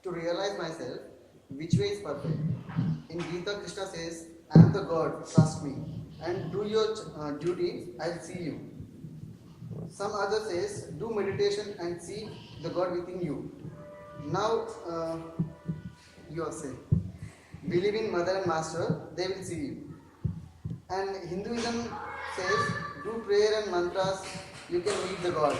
to realize myself, which way is perfect. In Gita, Krishna says, I am the God, trust me, and do your duty, I'll see you. Some other says, do meditation and see the God within you. Now, you are saying, believe in mother and master, they will see you. And Hinduism says, do prayer and mantras, you can meet the God.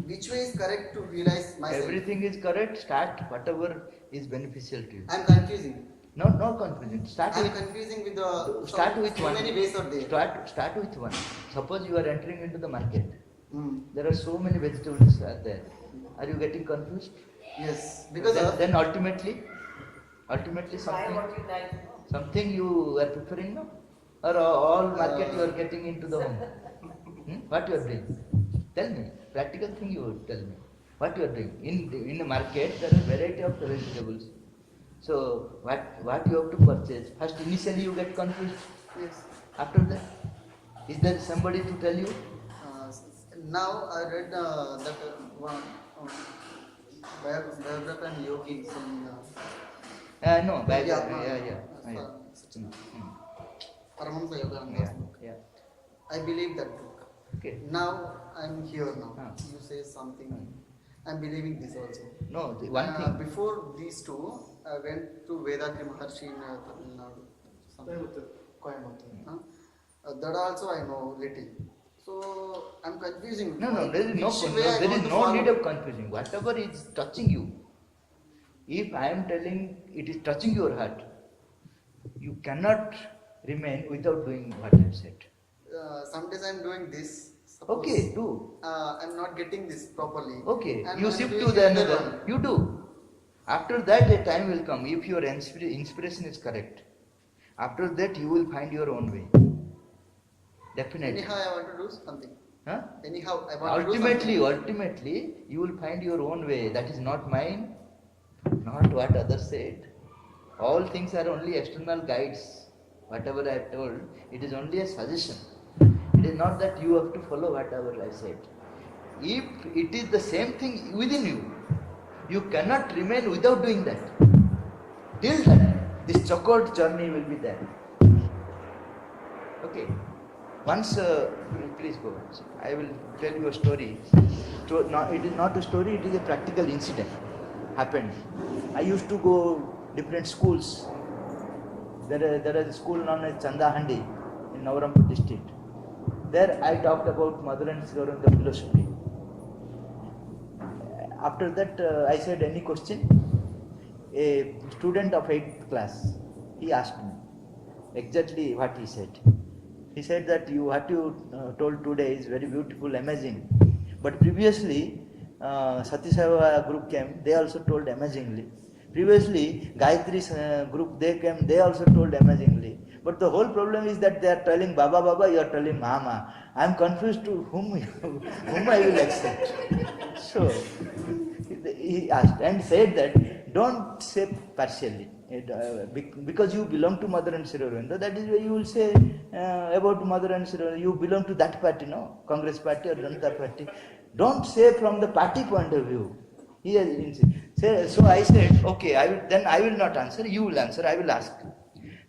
Which way is correct to realize myself? Everything is correct. Start whatever is beneficial to you. I am confusing. No confusion. I am confusing with the. Start with so one. many ways are there. Start with one. Suppose you are entering into the market. Mm. There are so many vegetables there. Are you getting confused? Yes, because then ultimately something you are preferring now, or all market you are getting into the home. What you are doing? Tell me. Practical thing you tell me. What you are doing? In the market there are variety of vegetables. So what you have to purchase? First initially you get confused. Yes. After that, is there somebody to tell you? Now I read that one biography and yogis in. No, biography. Paramahansa Yoga. Yeah. I believe that book. Okay. Now I'm here now. You say something. I'm believing this also. No, one thing. Before these two, I went to Vedantri Maharshi in Tamil Nadu. Coimbatore. That also I know little. So I'm confusing. No, there is no need of confusing. Whatever is touching you, if I am telling it is touching your heart, you cannot remain without doing what I said. Sometimes I'm doing this. Suppose, okay, do. I'm not getting this properly. Okay, and you shift to the another. You do. After that, a time will come. If your inspiration is correct, after that you will find your own way. Definitely. Anyhow, I want to do something. Huh? Anyhow, I want to do something. Ultimately, you will find your own way. That is not mine, not what others said. All things are only external guides. Whatever I have told, it is only a suggestion. It is not that you have to follow whatever I said. If it is the same thing within you, you cannot remain without doing that. Till that, this checkered journey will be there. Okay. Once, please go. I will tell you a story. It is not a story, it is a practical incident. Happened. I used to go different schools. There is a school known as Chandahandi in Navarampur district. There I talked about Mother and Sri Aurobindo philosophy. After that, I said any question. A student of 8th class, he asked me exactly what he said. He said that what you told today is very beautiful, amazing. But previously, Sati Seva group came, they also told amazingly. Previously, Gayatri's group, they came, they also told amazingly. But the whole problem is that they are telling Baba, Baba, you are telling Mama. I am confused to whom I will accept. So, he asked and said that don't say partially. Because you belong to Mother and Sri Aurobindo, that is why you will say about Mother and Sri Aurobindo, you belong to that party, no? Congress party or Janata party. Don't say from the party point of view. So I said, okay, I will not answer, you will answer, I will ask.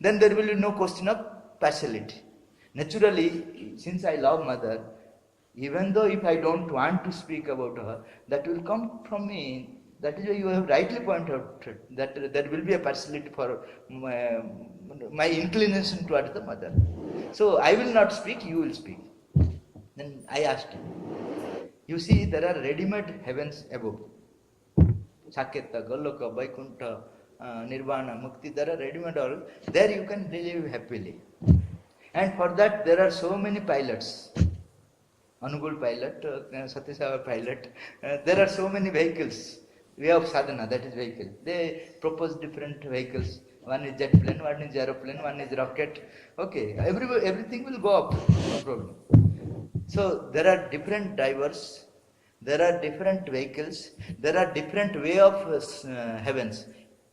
Then there will be no question of partiality. Naturally, since I love Mother, even though if I don't want to speak about her, that will come from me. That is why you have rightly pointed out that there will be a partiality for my inclination towards the Mother. So I will not speak, you will speak. Then I asked him, you see there are ready-made heavens above. Saketa, Goloka, Vaikuntha, Nirvana, Mukti, there are ready-made all. There you can live happily. And for that there are so many pilots. Anugul pilot, Satyasava pilot. There are so many vehicles. Way of sadhana, that is vehicle. They propose different vehicles. One is jet plane, one is aeroplane, one is rocket. Okay, everything will go up, no problem. So there are different drivers, there are different vehicles, there are different way of heavens.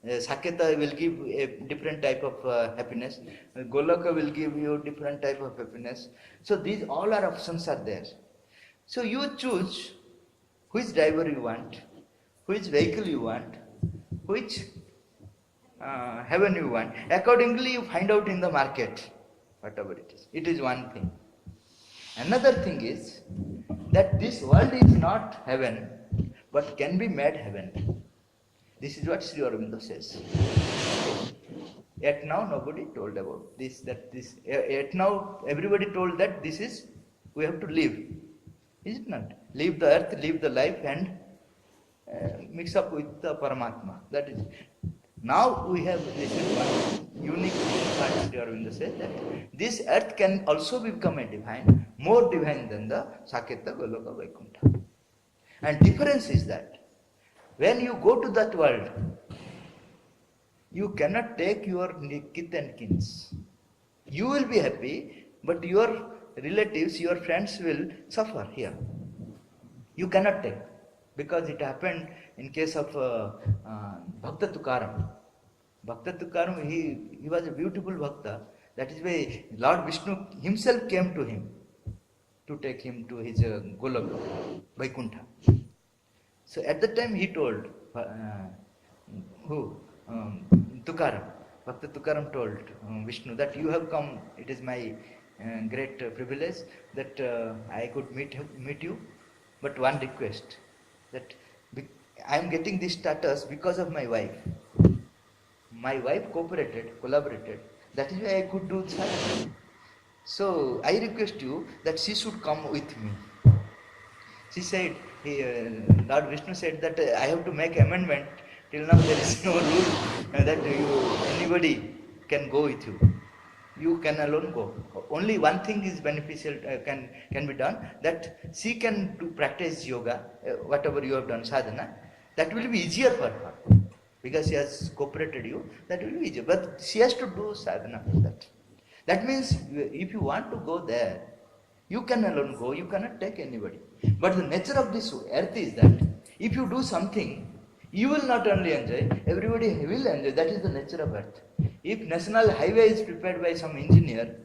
Saketa will give a different type of happiness. Goloka will give you different type of happiness. So these all options are there. So you choose which driver you want, which vehicle you want, which heaven you want. Accordingly, you find out in the market, whatever it is. It is one thing. Another thing is that this world is not heaven, but can be made heaven. This is what Sri Aurobindo says. Yet now nobody told about this, that this, yet now everybody told that this is, we have to live. Is it not? Leave the earth, live the life and mix up with the Paramatma. That is. Now we have this one unique thing what Sri Aurobindo says, that this earth can also become a divine, more divine than the Saketa Goloka Vaikuntha. And difference is that when you go to that world, you cannot take your kith and kins. You will be happy, but your relatives, your friends will suffer here. You cannot take, because it happened in case of Bhakta Tukaram. Bhakta Tukaram, he was a beautiful Bhakta. That is why Lord Vishnu himself came to him to take him to his Golok, Vaikuntha. So at the time he told, Tukaram, Bhakta Tukaram told Vishnu that you have come, it is my great privilege that I could meet you, but one request, that I am getting this status because of my wife. My wife collaborated, that is why I could do that. So I request you that she should come with me. She said, Lord Vishnu said that I have to make amendment. Till now there is no rule that anybody can go with you. You can alone go. Only one thing is beneficial, can be done, that she can practice yoga, whatever you have done, sadhana. That will be easier for her, because she has cooperated you. That will be easier. But she has to do sadhana for that. That means if you want to go there, you can alone go. You cannot take anybody. But the nature of this earth is that if you do something, you will not only enjoy, everybody will enjoy. That is the nature of earth. If national highway is prepared by some engineer,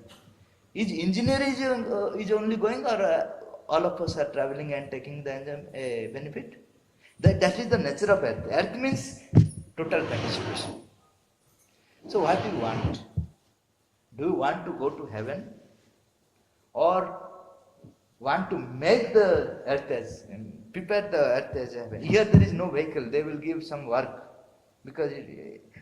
is engineer is only going, or all of us are traveling and taking the benefit? That is the nature of earth. Earth means total participation. So what do you want? Do you want to go to heaven, or want to make the earth as, prepare the earth as heaven? Here there is no vehicle, they will give some work, because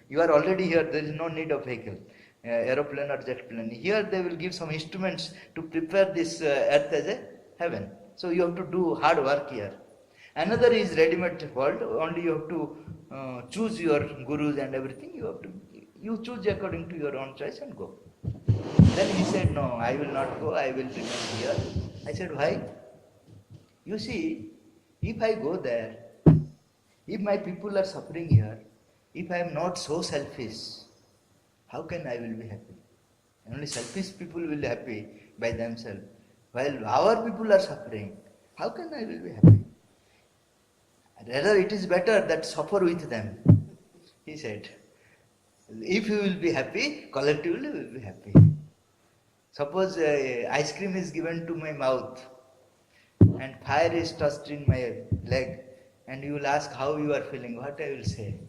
you are already here, there is no need of vehicle, aeroplane or jet plane. Here they will give some instruments to prepare this earth as a heaven. So you have to do hard work here. Another is ready-made world, only you have to choose your gurus and everything, you choose according to your own choice and go. Then he said, no, I will not go, I will remain here. I said, why? You see, if I go there, if my people are suffering here, if I am not so selfish, how can I will be happy? Only selfish people will be happy by themselves. While our people are suffering, how can I will be happy? Rather, it is better that suffer with them. He said, if you will be happy, collectively we will be happy. Suppose ice cream is given to my mouth and fire is touched in my leg, and you will ask how you are feeling, what I will say?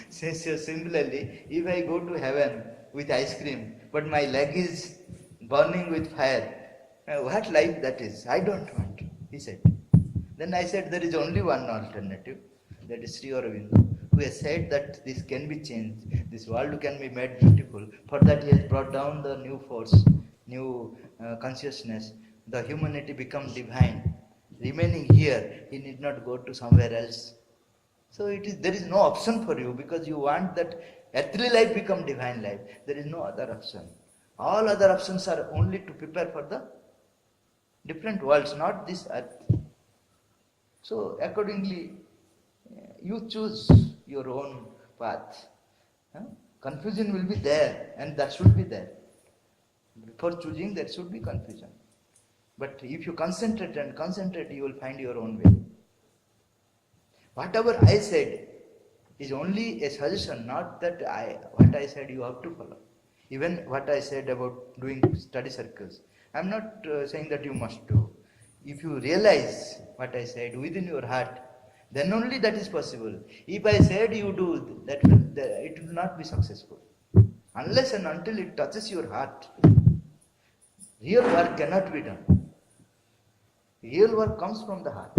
So similarly, if I go to heaven with ice cream, but my leg is burning with fire, what life that is? I don't want, he said. Then I said, there is only one alternative, that is Sri Aurobindo, who has said that this can be changed, this world can be made beautiful. For that he has brought down the new force, new consciousness, the humanity become divine. Remaining here, he need not go to somewhere else. So there is no option for you, because you want that earthly life become divine life. There is no other option. All other options are only to prepare for the different worlds, not this earth. So accordingly, you choose your own path. Confusion will be there, and that should be there. Before choosing, there should be confusion. But if you concentrate, you will find your own way. Whatever I said is only a suggestion, not that what I said you have to follow. Even what I said about doing study circles, I am not saying that you must do. If you realize what I said within your heart, Then only that is possible. If I said you do, it will not be successful. Unless and until it touches your heart, real work cannot be done. Real work comes from the heart.